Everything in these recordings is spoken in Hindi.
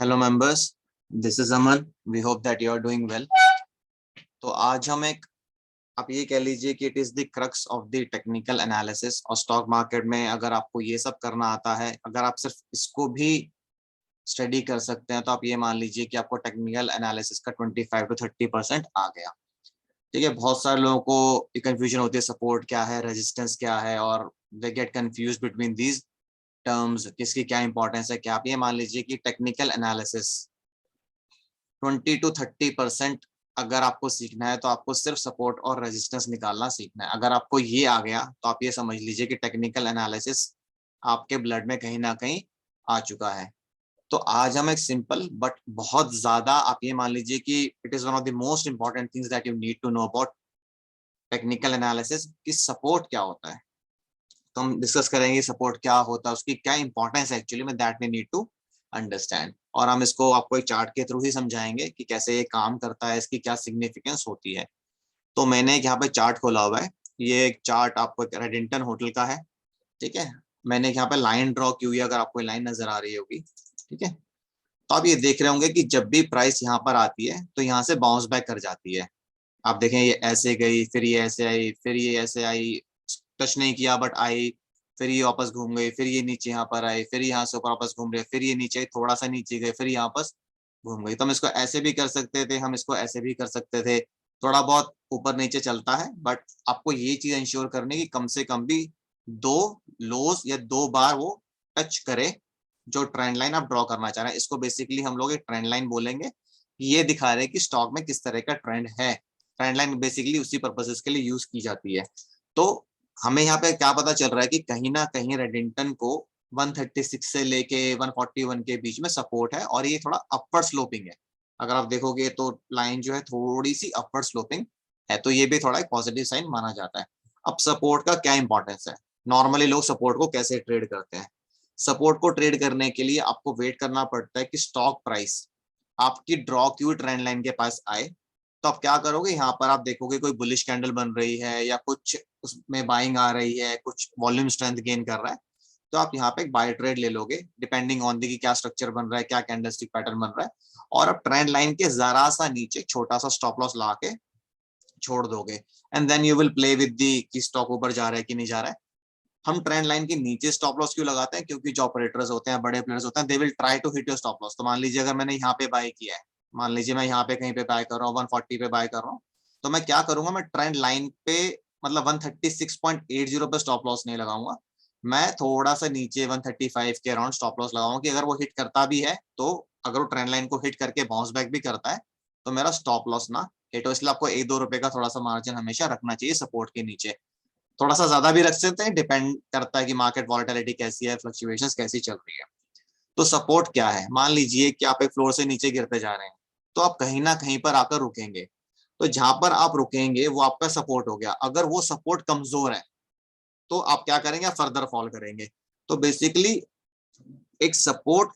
Hello members, this is Aman. We hope that you are doing well. तो आज हम एक, आप ये कह लीजिए कि it is the crux of the technical analysis. और स्टॉक मार्केट में अगर आपको ये सब करना आता है, अगर आप सिर्फ इसको भी स्टडी कर सकते हैं, तो आप ये मान लीजिए कि आपको टेक्निकल एनालिसिस का 25 to 30% आ गया। ठीक है, बहुत सारे लोगों को कंफ्यूजन होती है, सपोर्ट क्या है, रेजिस्टेंस क्या है, और they get confuse between these terms, किसकी क्या इंपॉर्टेंस है। क्या आप ये मान लीजिए कि टेक्निकल एनालिसिस 20 to 30% अगर आपको सीखना है, तो आपको सिर्फ सपोर्ट और रेजिस्टेंस निकालना सीखना है। अगर आपको ये आ गया, तो आप ये समझ लीजिए कि टेक्निकल एनालिसिस आपके ब्लड में कहीं ना कहीं आ चुका है। तो आज हम एक सिंपल बट बहुत ज्यादा, आप ये मान लीजिए कि it is one of the most important things that you need to know about technical analysis, कि सपोर्ट क्या होता है। तो हम डिस्कस करेंगे सपोर्ट क्या होता है, उसकी क्या इंपॉर्टेंस है एक्चुअली में, that we need to understand. और हम इसको आपको एक चार्ट के थ्रू ही समझाएंगे कि कैसे ये काम करता है, इसकी क्या सिग्निफिकेंस होती है। तो मैंने एक यहाँ पे चार्ट खोला हुआ है। ये एक चार्ट आपको एक रेडिंगटन होटल का है। ठीक है, मैंने यहाँ पे लाइन ड्रॉ की हुई है, अगर आपको लाइन नजर आ रही होगी। ठीक है, तो आप ये देख रहे होंगे कि जब भी प्राइस यहाँ पर आती है, तो यहाँ से बाउंस बैक कर जाती है। आप देखें, ये ऐसे गई, फिर ये ऐसे आई, फिर ये ऐसे आई, टच नहीं किया बट आई, फिर ये वापस घूम गई, फिर ये नीचे यहाँ पर आई, फिर यहाँ से ऊपर वापस घूम रहे, फिर ये नीचे आई, थोड़ा सा नीचे गए, फिर यहाँ वापस घूम गई। तो हम इसको ऐसे भी कर सकते थे, हम इसको ऐसे भी कर सकते थे। थोड़ा बहुत ऊपर नीचे चलता है, बट आपको ये चीज इंश्योर करनी कि कम से कम भी दो लोज या दो बार वो टच करे। जो ट्रेंड लाइन आप ड्रॉ करना चाह रहे हैं, इसको बेसिकली हम लोग एक ट्रेंड लाइन बोलेंगे। ये दिखा रहे हैं कि स्टॉक में किस तरह का ट्रेंड है। ट्रेंड लाइन बेसिकली उसी पर्पसेस के लिए यूज की जाती है। तो हमें यहाँ पे क्या पता चल रहा है कि कहीं ना कहीं रेडिंगटन को 136 से लेके 141 के बीच में सपोर्ट है, और ये थोड़ा अपवर्ड स्लोपिंग है। अगर आप देखोगे तो लाइन जो है थोड़ी सी अपवर्ड स्लोपिंग है, तो ये भी थोड़ा एक पॉजिटिव साइन माना जाता है। अब सपोर्ट का क्या इंपॉर्टेंस है, नॉर्मली लोग सपोर्ट को कैसे ट्रेड करते हैं। सपोर्ट को ट्रेड करने के लिए आपको वेट करना पड़ता है कि स्टॉक प्राइस आपकी ड्रॉ की हुई ट्रेंड लाइन के पास आए। तो आप क्या करोगे, यहाँ पर आप देखोगे कोई बुलिश कैंडल बन रही है, या कुछ उसमें बाइंग आ रही है, कुछ वॉल्यूम स्ट्रेंथ गेन कर रहा है, तो आप यहाँ पे एक बाय ट्रेड ले लोगे, डिपेंडिंग ऑन दी कि क्या स्ट्रक्चर बन रहा है, क्या कैंडलस्टिक पैटर्न बन रहा है। और अब ट्रेंड लाइन के जरा सा नीचे छोटा सा स्टॉप लॉस ला के छोड़ दोगे, and then you will play with the कि स्टॉक ऊपर जा रहा है कि नहीं जा रहा है। हम ट्रेंड लाइन के नीचे स्टॉप लॉस क्यों लगाते हैं, क्योंकि जो ऑपरेटर्स होते हैं, बड़े प्लेयर्स होते हैं, they will try to hit your stop loss. तो मान लीजिए अगर मैंने यहाँ पे बाय किया है, मान लीजिए मैं यहाँ पे कहीं पे बाय कर रहा हूँ, 140 पे बाय कर रहा हूँ, तो मैं क्या करूंगा, मैं ट्रेंड लाइन पे मतलब 136.80 पे स्टॉप लॉस नहीं लगाऊंगा। मैं थोड़ा सा नीचे 135 के अराउंड स्टॉप लॉस लगाऊंगा, कि अगर वो हिट करता भी है, तो अगर वो ट्रेंड लाइन को हिट करके बाउंस बैक भी करता है, तो मेरा स्टॉप लॉस ना हिट हो। इसलिए आपको 1-2 रुपए का थोड़ा सा मार्जिन हमेशा रखना चाहिए सपोर्ट के नीचे। थोड़ा सा ज्यादा भी रख सकते हैं, डिपेंड करता है कि मार्केट वॉलेटिलिटी कैसी है, फ्लक्चुएशंस कैसी चल रही है। तो सपोर्ट क्या है, मान लीजिए कि आप एक फ्लोर से नीचे गिरते जा रहे हैं, तो आप कहीं ना कहीं पर आकर रुकेंगे। तो जहां पर आप रुकेंगे वो आपका सपोर्ट हो गया। अगर वो सपोर्ट कमजोर है, तो आप क्या करेंगे, आप फर्दर फॉल करेंगे। तो बेसिकली एक सपोर्ट,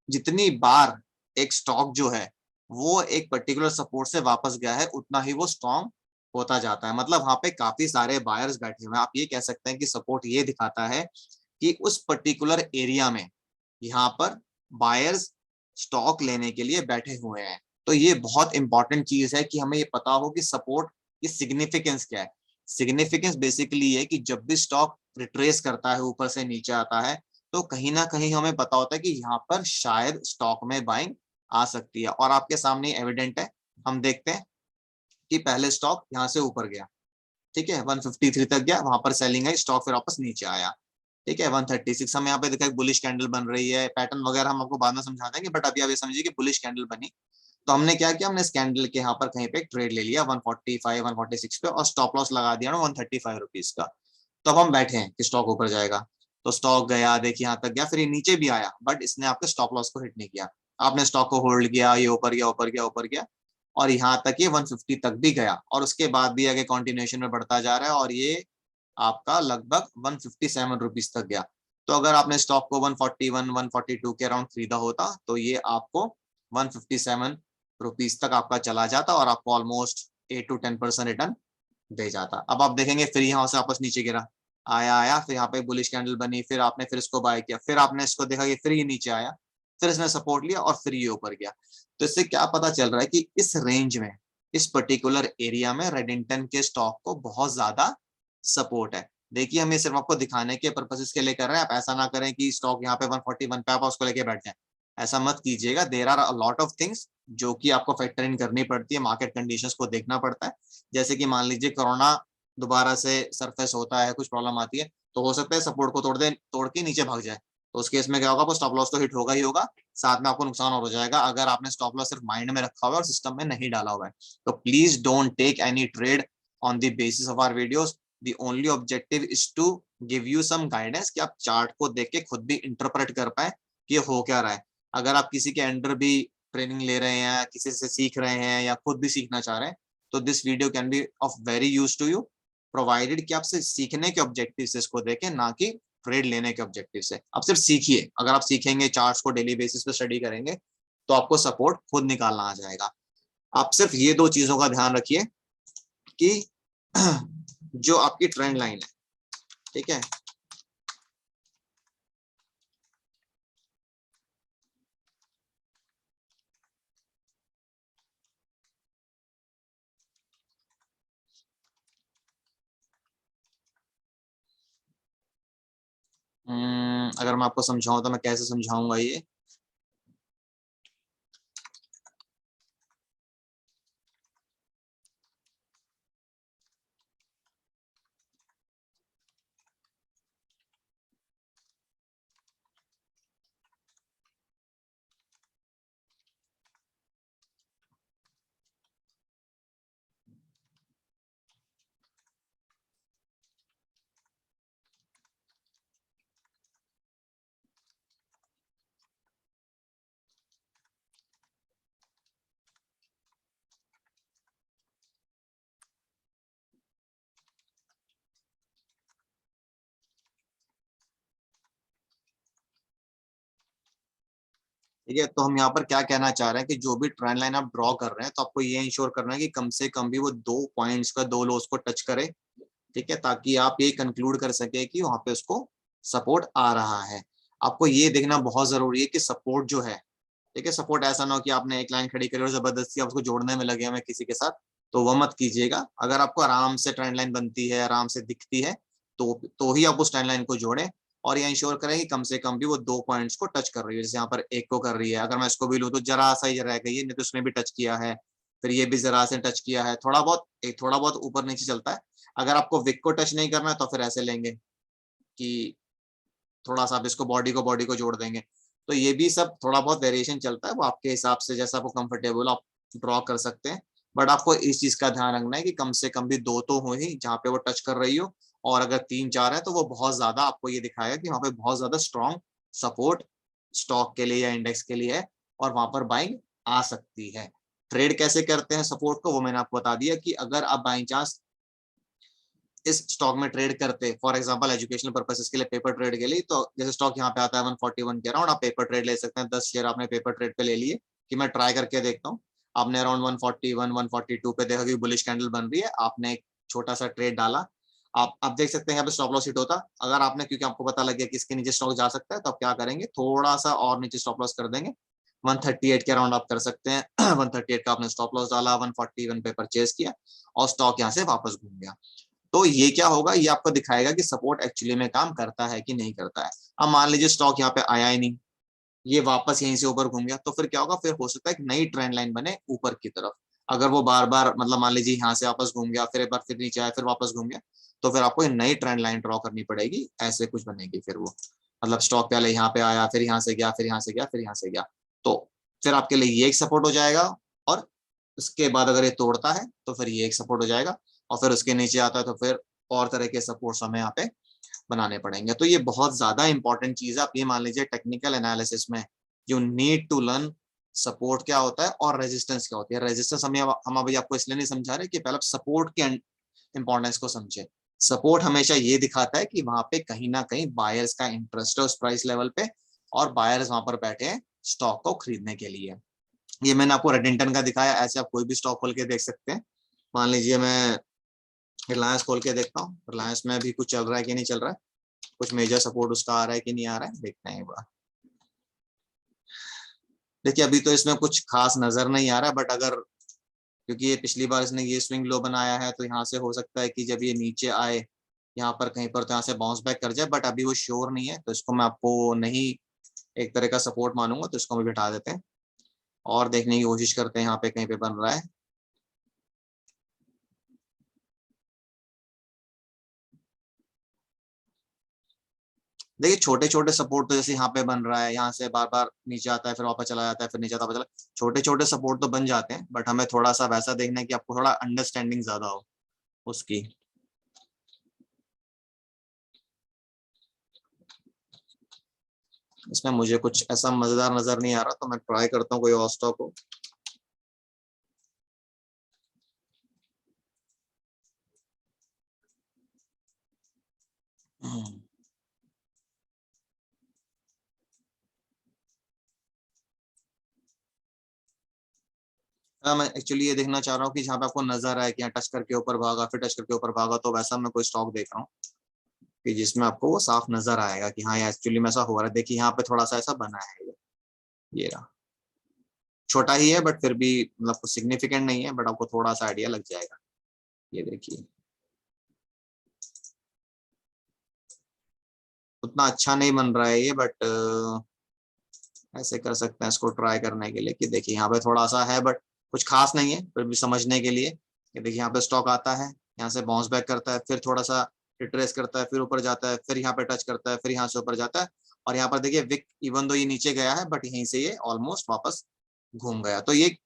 जितनी बार एक स्टॉक जो है वो एक पर्टिकुलर सपोर्ट से वापस गया है, उतना ही वो स्ट्रॉन्ग होता जाता है। मतलब वहां पे काफी सारे बायर्स बैठे हुए हैं। आप ये कह सकते हैं कि सपोर्ट ये दिखाता है कि उस पर्टिकुलर एरिया में यहाँ पर बायर्स स्टॉक लेने के लिए बैठे हुए हैं। तो ये बहुत इंपॉर्टेंट चीज है कि हमें ये पता हो कि सपोर्ट की सिग्निफिकेंस क्या है। सिग्निफिकेंस बेसिकली ये कि जब भी स्टॉक रिट्रेस करता है, ऊपर से नीचे आता है, तो कहीं ना कहीं हमें पता होता है कि यहाँ पर शायद स्टॉक में बाइंग आ सकती है। और आपके सामने एविडेंट है, हम देखते हैं कि पहले स्टॉक यहाँ से ऊपर गया, ठीक है, 153 तक गया, वहां पर सेलिंग है, स्टॉक फिर वापस नीचे आया। ठीक है, 136 हम यहाँ पे देखा, बुलिश कैंडल बन रही है, पैटर्न वगैरह हम आपको बाद में समझा देंगे, बट अभी आप ये समझिए कि बुलिश कैंडल बनी। तो हमने क्या किया, हमने इस कैंडल के यहाँ पर कहीं पे एक ट्रेड ले लिया 145 146 पे, और स्टॉप लॉस लगा दिया ना 135 रुपीज का। तो अब हम बैठे हैं कि स्टॉक ऊपर जाएगा। तो स्टॉक गया, देखिए यहाँ तक गया, फिर ये नीचे भी आया, बट इसने आपके स्टॉप लॉस को हिट नहीं किया। आपने स्टॉक को होल्ड किया, ये ऊपर गया ऊपर गया ऊपर गया, और यहाँ तक ये 150 तक भी गया, और उसके बाद भी आगे कंटिन्यूएशन में बढ़ता जा रहा है, और ये आपका लगभग 157 रुपीज तक गया। तो अगर आपने स्टॉक को 141 142 के अराउंड खरीदा होता, तो ये आपको 157 रुपीज तक आपका चला जाता, और आपको ऑलमोस्ट 8 to 10% रिटर्न दे जाता। अब आप देखेंगे फिर यहाँ से वापस नीचे गिरा, आया आया, फिर यहाँ पे बुलिश कैंडल बनी, फिर आपने फिर इसको बाय किया, फिर आपने इसको देखा कि फिर ये नीचे आया, फिर इसने सपोर्ट लिया और फिर ये ऊपर गया। तो इससे क्या पता चल रहा है कि इस रेंज में, इस पर्टिकुलर एरिया में रेडिंगटन के स्टॉक को बहुत ज्यादा सपोर्ट है। देखिए हम ये सिर्फ आपको दिखाने के पर्पसेस के लिए कर रहे हैं, आप ऐसा ना करें कि स्टॉक यहाँ पे 141 पे आप उसको लेके बैठ जाए, ऐसा मत कीजिएगा। There are a lot of things जो कि आपको फैक्टर इन करनी पड़ती है, मार्केट कंडीशंस को देखना पड़ता है। जैसे कि मान लीजिए कोरोना दोबारा से सरफेस होता है, कुछ प्रॉब्लम आती है, तो हो सकता है सपोर्ट को तोड़ के नीचे भाग जाए, तो उस केस में क्या होगा, वो स्टॉप लॉस तो हिट होगा ही होगा, साथ में आपको नुकसान और हो जाएगा अगर आपने स्टॉप लॉस सिर्फ माइंड में रखा हुआ है और सिस्टम में नहीं डाला हुआ है। तो please don't take any trade on the basis of our videos. The only objective is to give you some guidance कि आप चार्ट को देख के खुद भी इंटरप्रेट कर पाए कि ये हो क्या रहा है। अगर आप किसी के अंडर भी ट्रेनिंग ले रहे हैं, किसी से सीख रहे हैं या खुद भी सीखना चाह रहे हैं, तो this video can be of very use to you, provided कि आपसे सीखने के ऑब्जेक्टिव से इसको देखें, ना कि ट्रेड लेने के ऑब्जेक्टिव से। आप सिर्फ सीखिए, अगर आप सीखेंगे, चार्ट्स को डेली बेसिस पे स्टडी करेंगे, तो आपको सपोर्ट खुद निकालना आ जाएगा। आप सिर्फ ये दो चीजों का ध्यान रखिए कि जो आपकी ट्रेंड लाइन है, ठीक है, अगर मैं आपको समझाऊं तो मैं कैसे समझाऊंगा ये। ठीक है, तो हम यहाँ पर क्या कहना चाह रहे हैं कि जो भी ट्रेंड लाइन आप ड्रॉ कर रहे हैं, तो आपको ये इंश्योर करना है कि कम से कम भी वो 2 पॉइंट्स का, 2 लोस को टच करे, ठीक है, ताकि आप ये कंक्लूड कर सके कि वहां पे उसको सपोर्ट आ रहा है। आपको ये देखना बहुत जरूरी है कि सपोर्ट जो है, ठीक है, सपोर्ट ऐसा ना हो कि आपने एक लाइन खड़ी करी और जबरदस्ती आप उसको जोड़ने में लगे हुए किसी के साथ, तो वह मत कीजिएगा। अगर आपको आराम से ट्रेंड लाइन बनती है, आराम से दिखती है, तो ही आप उस ट्रेंड लाइन को जोड़ें, और ये इंश्योर करें कि कम से कम भी वो 2 पॉइंट्स को टच कर रही है। जैसे यहाँ पर एक को कर रही है, अगर मैं इसको भी लूँ तो जरा सा ही रह गई है, नहीं तो उसने भी टच किया है, फिर ये भी जरा से टच किया है, थोड़ा बहुत ऊपर नीचे चलता है। अगर आपको विक को टच नहीं करना है तो फिर ऐसे लेंगे कि थोड़ा सा आप इसको बॉडी को जोड़ देंगे। तो ये भी सब थोड़ा बहुत वेरिएशन चलता है, वो आपके हिसाब से जैसा आपको कंफर्टेबल आप ड्रॉ कर सकते हैं। बट आपको इस चीज का ध्यान रखना है कि कम से कम भी 2 तो हो ही जहाँ पे वो टच कर रही हो, और अगर 3-4 है तो वो बहुत ज्यादा आपको ये दिखाएगा कि वहां पे बहुत ज्यादा स्ट्रॉन्ग सपोर्ट स्टॉक के लिए या इंडेक्स के लिए है, और वहां पर बाइंग आ सकती है। ट्रेड कैसे करते हैं सपोर्ट को, वो मैंने आपको बता दिया कि अगर आप बाई चांस इस स्टॉक में ट्रेड करते, फॉर एग्जांपल एजुकेशनल पर्पसेस के लिए, पेपर ट्रेड के लिए, तो जैसे स्टॉक यहाँ पे आता है 141 के अराउंड, आप पेपर ट्रेड ले सकते हैं। 10 शेयर आपने पेपर ट्रेड पे ले लिए कि मैं ट्राई करके देखता हूँ, आपने अराउंड 141 142 पे देखा कि बुलिश कैंडल बन रही है, आपने एक छोटा सा ट्रेड डाला, आप देख सकते हैं यहाँ पे स्टॉप लॉस हिट होता। अगर आपने, क्योंकि आपको पता लग गया कि इसके नीचे स्टॉक जा सकता है, तो आप क्या करेंगे, थोड़ा सा और नीचे स्टॉप लॉस कर देंगे, 138 के अराउंड आप कर सकते हैं। 138 का आपने स्टॉप लॉस डाला, 141 पे परचेज किया, और स्टॉक यहाँ से वापस घूम गया। तो ये क्या होगा, ये आपको दिखाएगा कि सपोर्ट एक्चुअली में काम करता है कि नहीं करता है। अब मान लीजिए स्टॉक यहाँ पे आया ही नहीं, ये वापस यहीं से ऊपर घूम गया, तो फिर क्या होगा, फिर हो सकता है एक नई ट्रेंड लाइन बने ऊपर की तरफ। अगर वो बार बार, मतलब मान लीजिए यहाँ से वापस घूम गया, फिर एक बार फिर नीचे आया, फिर वापस घूम गया, तो फिर आपको एक नई ट्रेंड लाइन ड्रॉ करनी पड़ेगी, ऐसे कुछ बनेगी फिर वो। मतलब स्टॉक पहले यहाँ पे आया, फिर यहाँ से गया, फिर यहाँ से गया, फिर यहाँ से गया, तो फिर आपके लिए ये एक सपोर्ट हो जाएगा, और उसके बाद अगर ये तोड़ता है तो फिर ये एक सपोर्ट हो जाएगा, और फिर उसके नीचे आता है तो फिर और तरह के सपोर्ट्स हमें यहाँ पे बनाने पड़ेंगे। तो ये बहुत ज्यादा इंपॉर्टेंट चीज है। आप ये मान लीजिए टेक्निकल एनालिसिस में you need to learn support क्या होता है और रेजिस्टेंस क्या होती है। रेजिस्टेंस हम अभी आपको इसलिए नहीं समझा रहे कि पहले आप सपोर्ट के इंपॉर्टेंस को समझे। सपोर्ट हमेशा ये दिखाता है कि वहां पे कहीं ना कहीं बायर्स का इंटरेस्ट है उस प्राइस लेवल पे, और बायर्स वहां पर बैठे हैं स्टॉक को खरीदने के लिए। ये मैंने आपको रेडिंगटन का दिखाया, ऐसे आप कोई भी स्टॉक खोल के देख सकते हैं। मान लीजिए मैं रिलायंस खोल के देखता हूँ, रिलायंस में भी कुछ चल रहा है कि नहीं चल रहा है, कुछ मेजर सपोर्ट उसका आ रहा है कि नहीं आ रहा है, देखते हैं एक बार। देखिए अभी तो इसमें कुछ खास नजर नहीं आ रहा, बट अगर, क्योंकि ये पिछली बार इसने ये स्विंग लो बनाया है, तो यहाँ से हो सकता है कि जब ये नीचे आए यहाँ पर कहीं पर, तो यहाँ से बाउंस बैक कर जाए, बट अभी वो श्योर नहीं है, तो इसको मैं आपको नहीं एक तरह का सपोर्ट मानूंगा, तो इसको भी बिठा देते हैं और देखने की कोशिश करते हैं यहाँ पे कहीं पे बन रहा है। देखिए छोटे छोटे सपोर्ट तो जैसे यहाँ पे बन रहा है, यहाँ से बार बार नीचे आता है, फिर वापस चला जाता है, फिर नीचे आता है, वापस चला, छोटे छोटे सपोर्ट तो बन जाते हैं, बट हमें थोड़ा सा वैसा देखना है कि आपको थोड़ा अंडरस्टैंडिंग ज्यादा हो उसकी। इसमें मुझे कुछ ऐसा मजेदार नजर नहीं आ रहा, तो मैं ट्राई करता हूँ कोई और स्टॉक हो। मैं एक्चुअली ये देखना चाह रहा हूँ कि जहाँ पे आपको नजर आए कि यहाँ टच करके ऊपर भागा, फिर टच करके ऊपर भागा, तो वैसा मैं कोई स्टॉक देख रहा हूँ कि जिसमें आपको वो साफ नजर आएगा कि हाँ ये एक्चुअली में ऐसा हो रहा है। देखिए यहाँ पे थोड़ा सा ऐसा बना है, ये रहा, छोटा ही है बट फिर भी मतलब कुछ सिग्निफिकेंट नहीं है, बट आपको थोड़ा सा आइडिया लग जाएगा। ये देखिए उतना अच्छा नहीं बन रहा है ये, बट ऐसे कर सकते हैं इसको ट्राई करने के लिए कि देखिए यहाँ पे थोड़ा सा है, बट कुछ खास नहीं है, फिर भी समझने के लिए कि देखिए यहाँ पे स्टॉक आता है, यहाँ से बाउंस बैक करता है, फिर थोड़ा सा रिट्रेस करता है, फिर ऊपर जाता है, फिर यहाँ पे टच करता है, फिर यहाँ से ऊपर जाता है, और यहाँ पर देखिए विक इवन दो ये नीचे गया है, बट यहीं से ये ऑलमोस्ट वापस घूम गया। तो ये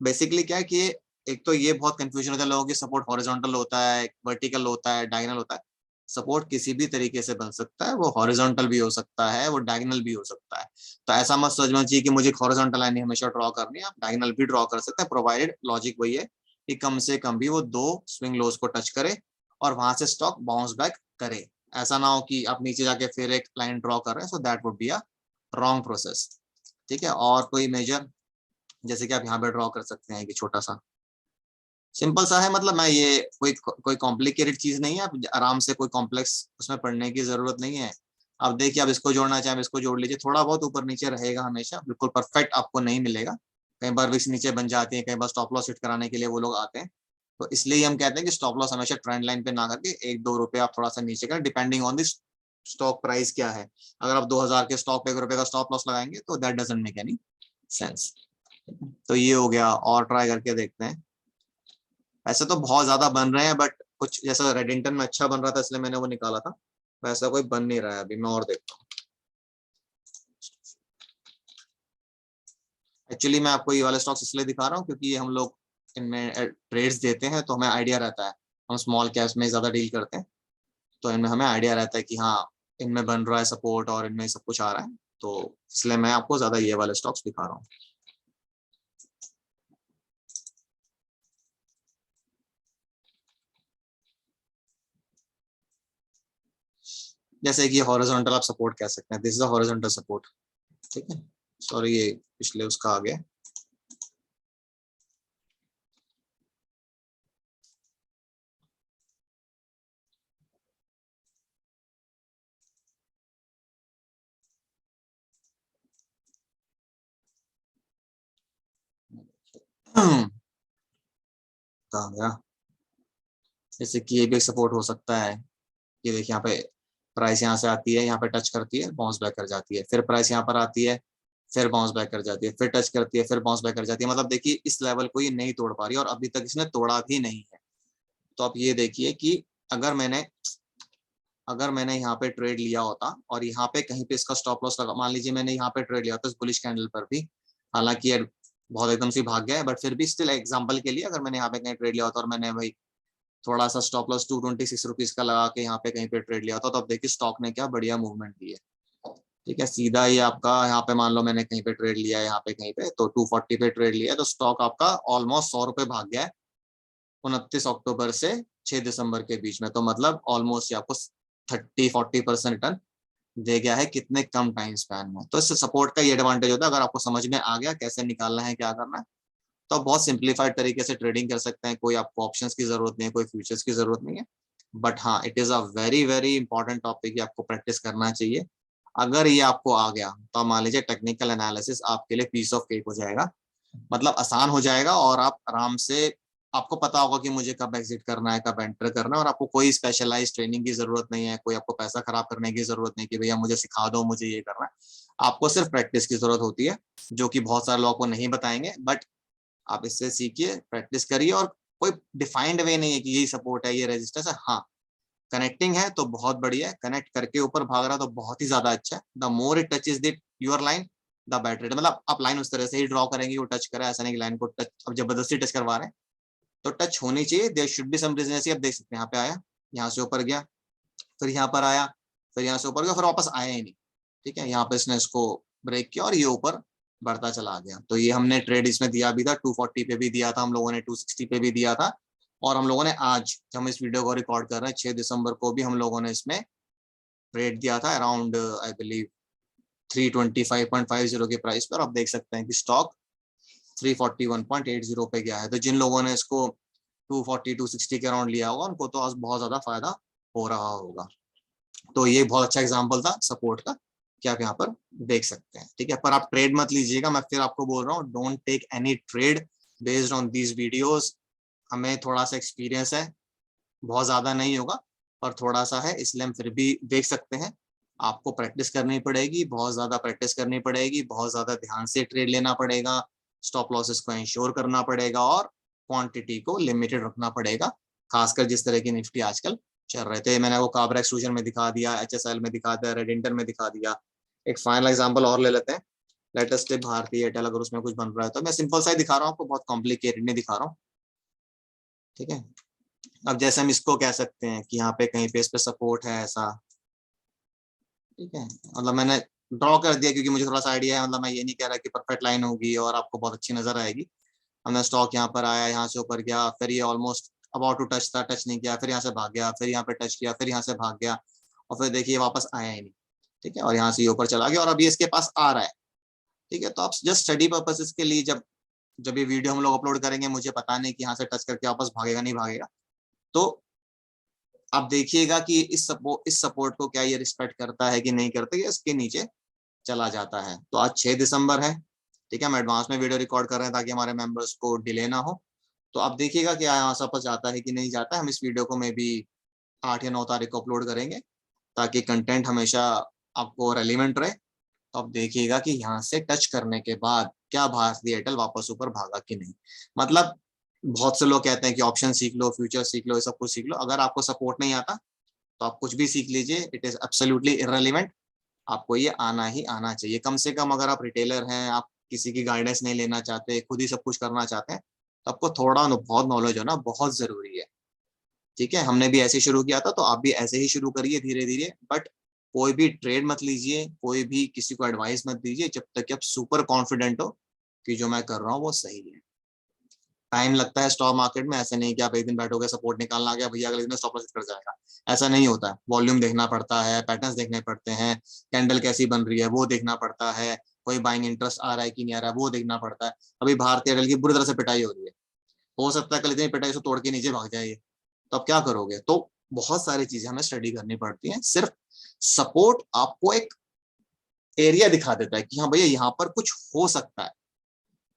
बेसिकली क्या है कि ये, एक तो ये बहुत कंफ्यूजन होता है लोगों की, सपोर्ट हॉरिजॉन्टल होता है, वर्टिकल होता है, डायगोनल होता है। सपोर्ट किसी भी तरीके से बन सकता है, वो हॉरिजॉन्टल भी हो सकता है, वो डायगोनल भी हो सकता है। तो ऐसा मत सोचना चाहिए कि मुझे हॉरिजॉन्टल लाइन हमेशा ड्रॉ करनी है, आप डायगोनल भी ड्रॉ कर सकते हैं, प्रोवाइडेड लॉजिक वही है कि कम से कम भी वो दो स्विंग लोज को टच करे और वहां से स्टॉक बाउंस बैक करे। ऐसा ना हो कि आप नीचे जाके फिर एक लाइन ड्रॉ कर रहे हैं, so that would be a wrong process. ठीक है, और कोई मेजर जैसे कि आप यहाँ पे ड्रॉ कर सकते हैं कि छोटा सा सिंपल सा है, मतलब मैं ये कोई कोई कॉम्प्लिकेटेड चीज नहीं है, आप आराम से, कोई कॉम्प्लेक्स उसमें पढ़ने की जरूरत नहीं है। अब देखिए आप इसको जोड़ना चाहें, इसको जोड़ लीजिए, थोड़ा बहुत ऊपर नीचे रहेगा, हमेशा बिल्कुल परफेक्ट आपको नहीं मिलेगा। कई बार विक्स नीचे बन जाती है, कई बार स्टॉप लॉस हिट कराने के लिए वो लोग आते हैं, तो इसलिए हम कहते हैं कि स्टॉप लॉस हमेशा ट्रेंड लाइन पे ना करके 1-2 रुपए आप थोड़ा सा नीचे करें, depending on this stock price क्या है। अगर आप 2000 के स्टॉक पे 1 रुपए का स्टॉप लॉस लगाएंगे तो that doesn't make any sense. तो ये हो गया, और ट्राई करके देखते हैं। ऐसे तो बहुत ज्यादा बन रहे हैं, बट कुछ जैसा रेडिंगटन में अच्छा बन रहा था इसलिए मैंने वो निकाला था, वैसा कोई बन नहीं रहा है अभी, मैं और देखता हूँ। एक्चुअली मैं आपको ये वाले स्टॉक्स इसलिए दिखा रहा हूँ क्योंकि ये हम लोग इनमें ट्रेड्स देते हैं, तो हमें आइडिया रहता है, हम स्मॉल कैप्स में ज्यादा डील करते हैं, तो इनमें हमें आइडिया रहता है कि हाँ इनमें बन रहा है सपोर्ट और इनमें सब कुछ आ रहा है, तो इसलिए मैं आपको ज्यादा ये वाले स्टॉक्स दिखा रहा हूँ। जैसे कि हॉरिजॉन्टल आप सपोर्ट कह सकते हैं, this is a horizontal support. ठीक है, सॉरी ये पिछले उसका आ गया। कहाँ गया, जैसे कि ये भी सपोर्ट हो सकता है। ये देखिए यहाँ पे प्राइस यहाँ से आती है, यहाँ पे टच करती है, बाउंस बैक कर जाती है, फिर प्राइस यहाँ पर आती है, फिर बाउंस बैक कर जाती है, फिर टच करती है, फिर बाउंस बैक कर जाती है। मतलब देखिए इस लेवल को ये नहीं तोड़ पा रही है, और अभी तक इसने तोड़ा भी नहीं है। तो आप ये देखिए कि अगर मैंने अगर मैंने यहाँ पे ट्रेड लिया होता और यहाँ पे कहीं पे इसका स्टॉप लॉस लगा, मान लीजिए मैंने यहाँ पे ट्रेड लिया होता इस बुलिश कैंडल पर भी, हालांकि ये बहुत एकदम से भाग गया है, बट फिर भी स्टिल एग्जांपल के लिए अगर मैंने यहाँ पे कहीं ट्रेड लिया होता और मैंने भाई थोड़ा सा स्टॉप लॉस 226 रुपीज का लगा के यहाँ पे कहीं पे ट्रेड लिया होता, तो अब देखिए स्टॉक ने क्या बढ़िया मूवमेंट दी है। ठीक है, सीधा ही आपका यहाँ पे मान लो मैंने कहीं पे ट्रेड लिया है, यहाँ पे कहीं पे तो 240 पे ट्रेड लिया है, तो स्टॉक आपका ऑलमोस्ट 100 रुपए भाग गया है 29 अक्टूबर से 6 दिसंबर के बीच में। तो मतलब ऑलमोस्ट आपको 30-40% रिटर्न दे गया है, कितने कम टाइम स्पैन में। तो इससे सपोर्ट का ये एडवांटेज होता है, अगर आपको समझ में आ गया कैसे निकालना है, क्या करना है, तो आप बहुत सिंप्लीफाइड तरीके से ट्रेडिंग कर सकते हैं। कोई आपको ऑप्शंस की जरूरत नहीं है, कोई फ्यूचर्स की जरूरत नहीं है, बट हाँ it is a very very important topic, आपको प्रैक्टिस करना चाहिए। अगर ये आपको आ गया तो आप मान लीजिए टेक्निकल एनालिसिस आपके लिए पीस ऑफ केक हो जाएगा, मतलब आसान हो जाएगा। और आप आराम से, आपको पता होगा कि मुझे कब एग्जिट करना है, कब एंटर करना है, और आपको कोई स्पेशलाइज ट्रेनिंग की जरूरत नहीं है, कोई आपको पैसा खराब करने की जरूरत नहीं कि भैया मुझे सिखा दो, मुझे ये करना है। आपको सिर्फ प्रैक्टिस की जरूरत होती है, जो कि बहुत सारे लोग को नहीं बताएंगे, बट आप इससे सीखिए, प्रैक्टिस करिए। और कोई डिफाइंड वे नहीं है कि यही सपोर्ट है, ये रेजिस्टेंस है। हाँ, कनेक्टिंग है तो बहुत बढ़िया है, कनेक्ट करके ऊपर भाग रहा तो बहुत ही ज्यादा अच्छा है। The more it touches the your line the better, मतलब आप लाइन उस तरह से ही ड्रॉ करेंगे वो टच करे, ऐसा नहीं कि लाइन को टच अब जबरदस्ती टच करवा रहे हैं, तो टच होनी चाहिए। There should be some reason. जैसे आप देख सकते हैं यहाँ पे आया, यहाँ से ऊपर गया, फिर यहाँ पर आया, फिर यहाँ से ऊपर गया, फिर वापस आया ही नहीं। ठीक है, यहाँ पे इसने इसको ब्रेक किया और ये ऊपर बढ़ता चला गया। तो ये हमने ट्रेड इसमें दिया भी था, 240 पे भी दिया था हम लोगों ने, 260 पे भी दिया था। और हम लोगों ने आज जब हम इस वीडियो को रिकॉर्ड कर रहे हैं 6 दिसंबर को भी हम लोगों ने इसमें ट्रेड दिया था अराउंड आई बिलीव 325.50 के प्राइस पर। आप देख सकते हैं कि स्टॉक 341.80 पे गया है। तो जिन लोगों ने इसको 240 260 के अराउंड लिया होगा उनको तो आज बहुत ज्यादा फायदा हो रहा होगा। तो ये बहुत अच्छा एग्जाम्पल था सपोर्ट का, कि आप यहाँ पर देख सकते हैं। ठीक है, पर आप ट्रेड मत लीजिएगा, मैं फिर आपको बोल रहा हूँ, don't take any trade based on these videos. हमें थोड़ा सा एक्सपीरियंस है, बहुत ज्यादा नहीं होगा पर थोड़ा सा है, इसलिए हम फिर भी देख सकते हैं। आपको प्रैक्टिस करनी पड़ेगी, बहुत ज्यादा प्रैक्टिस करनी पड़ेगी, बहुत ज्यादा ध्यान से ट्रेड लेना पड़ेगा, स्टॉप लॉसेस को इंश्योर करना पड़ेगा और क्वांटिटी को लिमिटेड रखना पड़ेगा। खासकर जिस तरह की निफ्टी आजकल चल रहे थे, मैंने वो काबरा एक्सट्रूजन में दिखा दिया, एचएसएल में दिखा दिया, रेडिंटन में दिखा दिया। एक फाइनल एग्जांपल और ले लेते हैं, लेटेस्ट भारतीय एयरटेल, अगर उसमें कुछ बन रहा है तो मैं सिंपल सा ही दिखा रहा हूँ आपको, बहुत कॉम्प्लिकेटेड नहीं दिखा रहा हूँ। ठीक है, अब जैसे हम इसको कह सकते हैं कि यहाँ पे कहीं पे इस पे सपोर्ट है ऐसा। ठीक है, मतलब मैंने ड्रॉ कर दिया क्योंकि मुझे थोड़ा सा आइडिया है, मतलब मैं ये नहीं कह रहा कि परफेक्ट लाइन होगी और आपको बहुत अच्छी नजर आएगी। हमने स्टॉक यहाँ पर आया, यहाँ से ऊपर गया, फिर ये ऑलमोस्ट अबाउट टू टच था, टच नहीं किया, फिर यहाँ से भाग गया, फिर यहाँ पे टच किया, फिर यहाँ से भाग गया, और फिर देखिए वापस आया ही नहीं। ठीक है, और यहाँ से ये ऊपर चला गया और अभी इसके पास आ रहा है। ठीक है, तो आप जस्ट स्टडी पर्पसेस के लिए, जब जब ये वीडियो हम लोग अपलोड करेंगे, मुझे पता नहीं कि यहाँ से टच करके वापस भागेगा नहीं भागेगा, तो आप देखिएगा कि इस सपोर्ट को क्या ये रिस्पेक्ट करता है कि नहीं करता, या इसके नीचे चला जाता है। तो आज 6 दिसंबर है। ठीक है, हम एडवांस में वीडियो रिकॉर्ड कर रहे हैं ताकि हमारे मेंबर्स को डिले ना हो। तो आप देखिएगा कि यहाँ वापस जाता है कि नहीं जाता है। हम इस वीडियो को मे भी 8 या 9 तारीख को अपलोड करेंगे ताकि कंटेंट हमेशा आपको रेलिवेंट रहे। तो आप देखिएगा कि यहाँ से टच करने के बाद क्या भारतीय एयरटेल वापस ऊपर भागा कि नहीं। मतलब बहुत से लोग कहते हैं कि ऑप्शन सीख लो, फ्यूचर सीख लो, ये सब कुछ सीख लो, अगर आपको सपोर्ट नहीं आता तो आप कुछ भी सीख लीजिए, इट इज एब्सोल्युटली इररिलेवेंट। आपको ये आना ही आना चाहिए, कम से कम अगर आप रिटेलर हैं, आप किसी की गाइडेंस नहीं लेना चाहते, खुद ही सब कुछ करना चाहते हैं, तो आपको थोड़ा बहुत नॉलेज होना बहुत जरूरी है। ठीक है, हमने भी ऐसे ही शुरू किया था, तो आप भी ऐसे ही शुरू करिए धीरे धीरे। बट कोई भी ट्रेड मत लीजिए, कोई भी किसी को एडवाइस मत दीजिए जब तक कि आप सुपर कॉन्फिडेंट हो कि जो मैं कर रहा हूँ वो सही है। टाइम लगता है स्टॉक मार्केट में, ऐसे नहीं कि आप एक दिन बैठोगे सपोर्ट निकालना आ गया भैया अगले दिन स्टॉप लॉस कर जाएगा, ऐसा नहीं होता है। वॉल्यूम देखना पड़ता है, पैटर्न्स देखने पड़ते हैं, कैंडल कैसी बन रही है वो देखना पड़ता है, कोई बाइंग इंटरेस्ट आ रहा है कि नहीं आ रहा है वो देखना पड़ता है। अभी भारतीय एयरटेल की बुरी तरह से पिटाई हो रही है, हो सकता है कल इतनी पिटाई से तोड़ के नीचे भाग जाए, तो आप क्या करोगे। तो बहुत सारी चीजें हमें स्टडी करनी पड़ती हैं। सिर्फ सपोर्ट आपको एक एरिया दिखा देता है कि हाँ भैया यहाँ पर कुछ हो सकता है,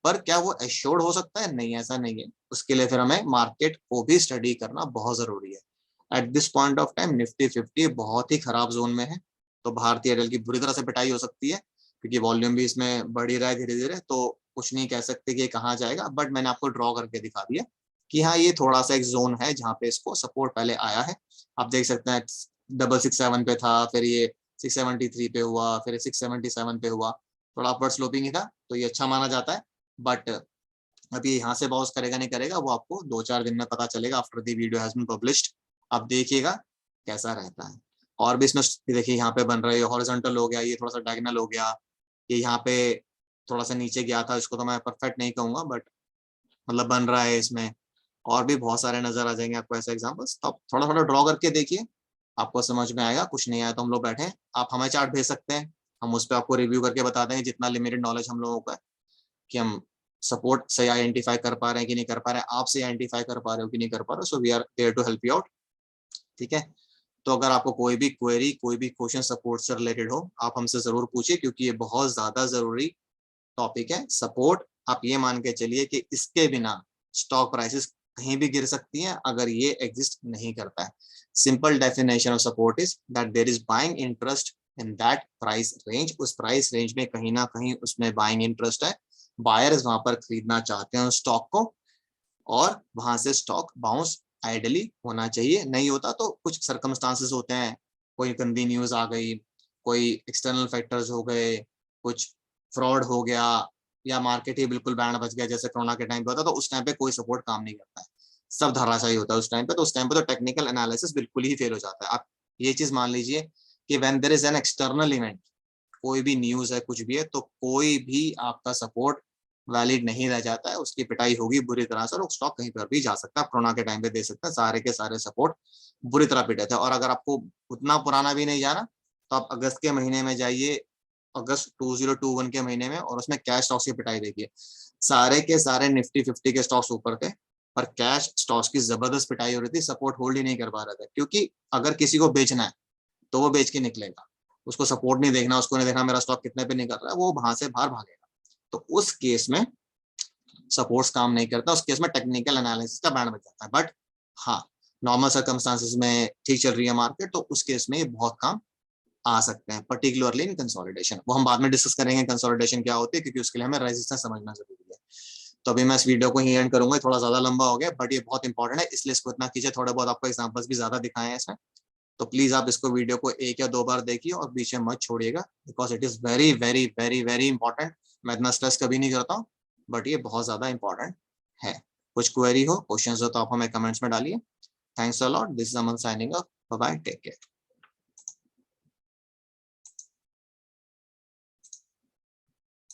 पर क्या वो एश्योर्ड हो सकता है, नहीं ऐसा नहीं है। उसके लिए फिर हमें मार्केट को भी स्टडी करना बहुत जरूरी है। At this point of time Nifty 50 बहुत ही खराब जोन में है, तो भारतीय एयरटेल की बुरी तरह से पिटाई हो सकती है क्योंकि वॉल्यूम भी इसमें बढ़ ही रहा है धीरे धीरे। तो कुछ नहीं कह सकते कि ये कहाँ जाएगा, बट मैंने आपको ड्रॉ करके दिखा दिया कि हाँ ये थोड़ा सा एक जोन है जहाँ पे इसको सपोर्ट पहले आया है। आप देख सकते हैं 667 पे था, फिर ये 673 पे हुआ, फिर 677 पे हुआ, थोड़ा अपवर्ड स्लोपिंग ही था, तो ये अच्छा माना जाता है। बट अभी यहाँ से बाउंस करेगा नहीं करेगा वो आपको 2-4 दिन में पता चलेगा after the video has been published. आप देखिएगा कैसा रहता है। और भी इसमें देखिए यहाँ पे बन रहा है, हॉरिजॉन्टल हो गया, ये थोड़ा सा डायगोनल हो गया, ये यहाँ पे थोड़ा सा नीचे गया था, इसको तो मैं परफेक्ट नहीं कहूंगा बट मतलब बन रहा है इसमें। और भी बहुत सारे नजर आ जाएंगे आपको ऐसे एग्जाम्पल्स, तो आप थोड़ा थोड़ा ड्रॉ करके देखिए, आपको समझ में आएगा। कुछ नहीं आया तो हम लोग बैठे हैं, आप हमें चार्ट भेज सकते हैं, हम उस पर आपको रिव्यू करके बता देंगे जितना लिमिटेड नॉलेज हम लोगों का है, कि हम सपोर्ट से आइडेंटिफाई कर पा रहे हैं कि नहीं कर पा रहे हैं, आप से आइडेंटिफाई कर पा रहे हो कि नहीं कर पा रहे हो। So we are there to help you out. ठीक है, तो अगर आपको कोई भी क्वेरी, कोई भी क्वेश्चन सपोर्ट से रिलेटेड हो, आप हमसे जरूर पूछिए, क्योंकि ये बहुत ज्यादा जरूरी टॉपिक है। सपोर्ट, आप ये मान के चलिए कि इसके बिना स्टॉक प्राइसेस कहीं भी गिर सकती हैं अगर ये एग्जिस्ट नहीं करता है। Simple definition of support is that there is buying interest in that price range. उस प्राइस रेंज में कहीं ना कहीं उसमें बाइंग इंटरेस्ट है, बायर्स वहां पर खरीदना चाहते हैं उस स्टॉक को, और वहां से स्टॉक बाउंस आइडली होना चाहिए। नहीं होता तो कुछ सर्कमस्टांसेस होते हैं, कोई गंदी न्यूज आ गई, कोई एक्सटर्नल फैक्टर्स हो गए, कुछ फ्रॉड हो गया, या मार्केट ही बिल्कुल बैंड बच गया जैसे कोरोना के टाइम पे होता, तो उस टाइम पे कोई सपोर्ट काम नहीं करता है, सब धराशायी होता है उस टाइम पे। तो उस टाइम पे तो टेक्निकल एनालिसिस बिल्कुल ही फेल हो जाता है। आप ये चीज मान लीजिए कि when there is an external event, कोई भी न्यूज है, कुछ भी है, तो कोई भी आपका सपोर्ट वैलिड नहीं रह जाता है, उसकी पिटाई होगी बुरी तरह से और स्टॉक कहीं पर भी जा सकता है। कोरोना के टाइम पे दे सकते हैं, सारे के सारे सपोर्ट बुरी तरह पिटे थे। और अगर आपको उतना पुराना भी नहीं जाना, तो आप अगस्त के महीने में जाइए, अगस्त 2021 के महीने में, और उसमें कैश स्टॉक्स की पिटाई देखिए। सारे के सारे निफ्टी 50 के स्टॉक्स ऊपर थे, पर कैश स्टॉक्स की जबरदस्त पिटाई हो रही थी, सपोर्ट होल्ड ही नहीं कर पा रहे थे। क्योंकि अगर किसी को बेचना है तो वो बेच के निकलेगा, उसको सपोर्ट नहीं देखना, उसको नहीं देखना मेरा स्टॉक कितने पे निकल रहा है, वो वहां से बाहर भागेगा। तो उस केस में सपोर्ट्स काम नहीं करता, उस केस में टेक्निकल एनालिसिस का बैंड बच जाता है। बट हाँ, नॉर्मल सर्कमस्टांसेस में ठीक चल रही है मार्केट, तो उस केस में ये बहुत काम आ सकते हैं, पर्टिकुलरली इन कंसोलिडेशन। वो हम बाद में डिस्कस करेंगे कंसोलिडेशन क्या होती है, क्योंकि उसके लिए हमें रेजिस्टेंस समझना जरूरी है। तो अभी मैं इस वीडियो को ही एंड करूंगा, थोड़ा ज्यादा लंबा हो गया, बट ये बहुत इंपॉर्टेंट है, इसलिए इसको इतना कीजिए। थोड़े बहुत आपको एग्जांपल्स भी ज्यादा दिखाए हैं इसमें, तो प्लीज आप इसको वीडियो को एक या दो बार देखिए और बीच में मत छोड़िएगा, because it is very very very very important. मैं इतना स्ट्रेस कभी नहीं करता हूँ, बट ये बहुत ज्यादा इंपॉर्टेंट है। कुछ क्वेरी हो, क्वेश्चन हो, तो आप हमें कमेंट्स में डालिए। Thanks a lot, this is Aman signing off, bye bye, take care.